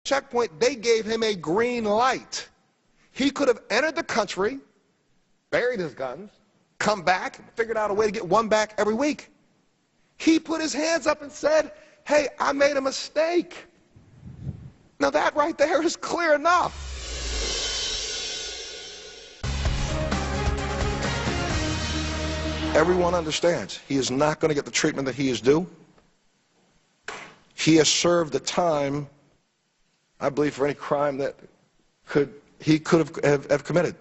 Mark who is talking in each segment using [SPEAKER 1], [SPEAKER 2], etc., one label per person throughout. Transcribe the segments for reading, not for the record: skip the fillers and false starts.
[SPEAKER 1] checkpoint, they gave him a green light. He could have entered the country, buried his guns, come back, figured out a way to get one back every week. He put his hands up and said, hey, I made a mistake. Now that right there is clear enough. Everyone understands he is not going to get the treatment that he is due. He has served the time, I believe, for any crime that he could have committed.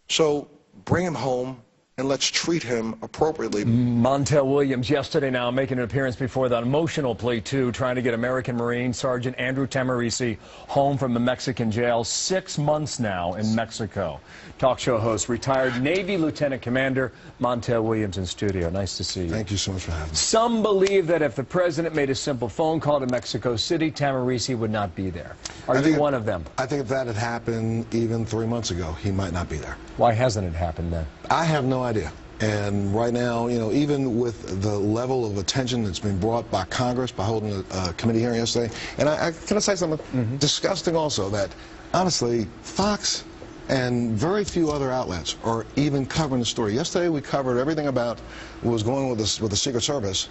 [SPEAKER 1] So bring him home and let's treat him appropriately.
[SPEAKER 2] Montel Williams yesterday now making an appearance before that emotional plea, too, trying to get American Marine Sergeant Andrew Tahmooressi home from a Mexican jail. 6 months now in Mexico. Talk show host, retired Navy Lieutenant Commander Montel Williams in studio. Nice to see you.
[SPEAKER 1] Thank you so much for having me.
[SPEAKER 2] Some believe that if the president made a simple phone call to Mexico City, Tahmooressi would not be there. Are you one of them?
[SPEAKER 1] I think if that had happened even 3 months ago, he might not be there.
[SPEAKER 2] Why hasn't it happened then?
[SPEAKER 1] I have no idea. And right now, you know, even with the level of attention that's been brought by Congress by holding a committee hearing yesterday, and can I say something disgusting also, that honestly, Fox and very few other outlets are even covering the story. Yesterday we covered everything about what was going on with the Secret Service,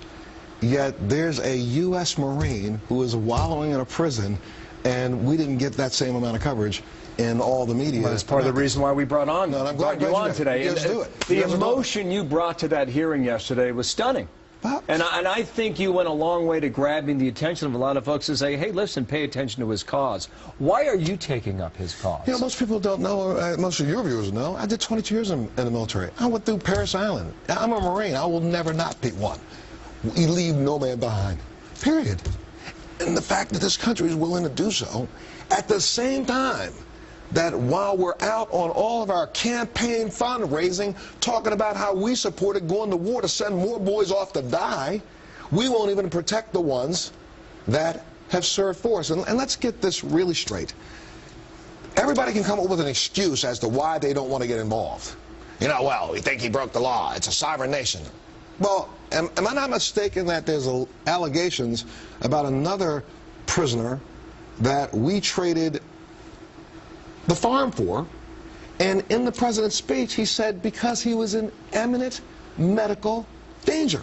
[SPEAKER 1] yet there's a U.S. Marine who is wallowing in a prison, and we didn't get that same amount of coverage in all the media.
[SPEAKER 2] Well, that's part of the reason why we brought you on today. The emotion you brought to that hearing yesterday was stunning. And I think you went a long way to grabbing the attention of a lot of folks to say, hey, listen, pay attention to his cause. Why are you taking up his cause?
[SPEAKER 1] You know, most people don't know, most of your viewers know, I did 22 years in the military. I went through Parris Island. I'm a Marine. I will never not be one. We leave no man behind, period. And the fact that this country is willing to do so at the same time that while we're out on all of our campaign fundraising, talking about how we supported going to war to send more boys off to die, we won't even protect the ones that have served for us. And let's get this really straight. Everybody can come up with an excuse as to why they don't want to get involved. You know, well, we think he broke the law. It's a sovereign nation. Well, am I not mistaken that there's allegations about another prisoner that we traded the farm for, and in the president's speech he said because he was in imminent medical danger.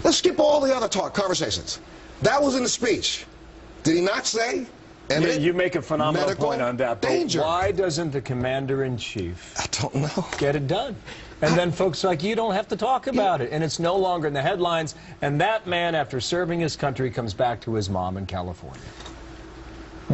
[SPEAKER 1] Let's skip all the other conversations. That was in the speech. Did he not say imminent
[SPEAKER 2] you make a phenomenal point on that, but
[SPEAKER 1] danger?
[SPEAKER 2] Why doesn't the commander-in-chief
[SPEAKER 1] I don't know.
[SPEAKER 2] Get it done? And then folks like you don't have to talk about it, and it's no longer in the headlines, and that man, after serving his country, comes back to his mom in California.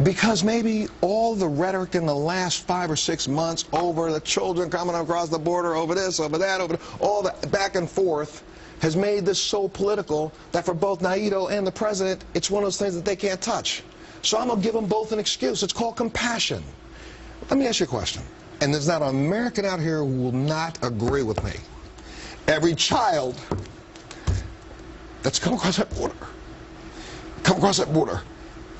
[SPEAKER 1] Because maybe all the rhetoric in the last 5 or 6 months over the children coming across the border, over this, over that, over all the back and forth, has made this so political that for both Naito and the president, it's one of those things that they can't touch. So I'm going to give them both an excuse. It's called compassion. Let me ask you a question. And there's not an American out here who will not agree with me. Every child that's come across that border,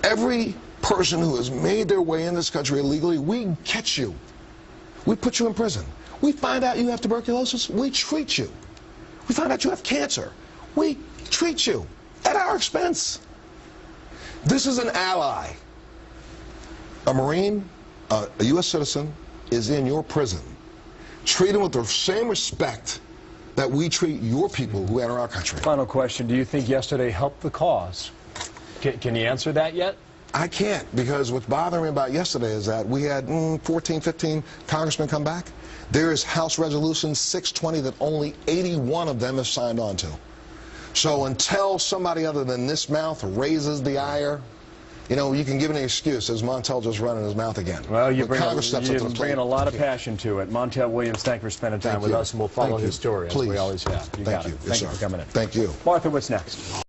[SPEAKER 1] every person who has made their way in this country illegally, we catch you. We put you in prison. We find out you have tuberculosis, we treat you. We find out you have cancer, we treat you at our expense. This is an ally. A Marine, a U.S. citizen, is in your prison. Treat him with the same respect that we treat your people who enter our country.
[SPEAKER 2] Final question. Do you think yesterday helped the cause? Can you answer that yet?
[SPEAKER 1] I can't, because what's bothering me about yesterday is that we had 14, 15 congressmen come back. There is House Resolution 620 that only 81 of them have signed on to. So until somebody other than this mouth raises the ire, you know, you can give an excuse as Montel just running his mouth again.
[SPEAKER 2] Well, you're bringing a lot of passion to it. Montel Williams, thank you for spending time with us, and we'll follow his story as we always have.
[SPEAKER 1] Thank you.
[SPEAKER 2] Thank you for coming in.
[SPEAKER 1] Thank you.
[SPEAKER 2] Martha, what's next?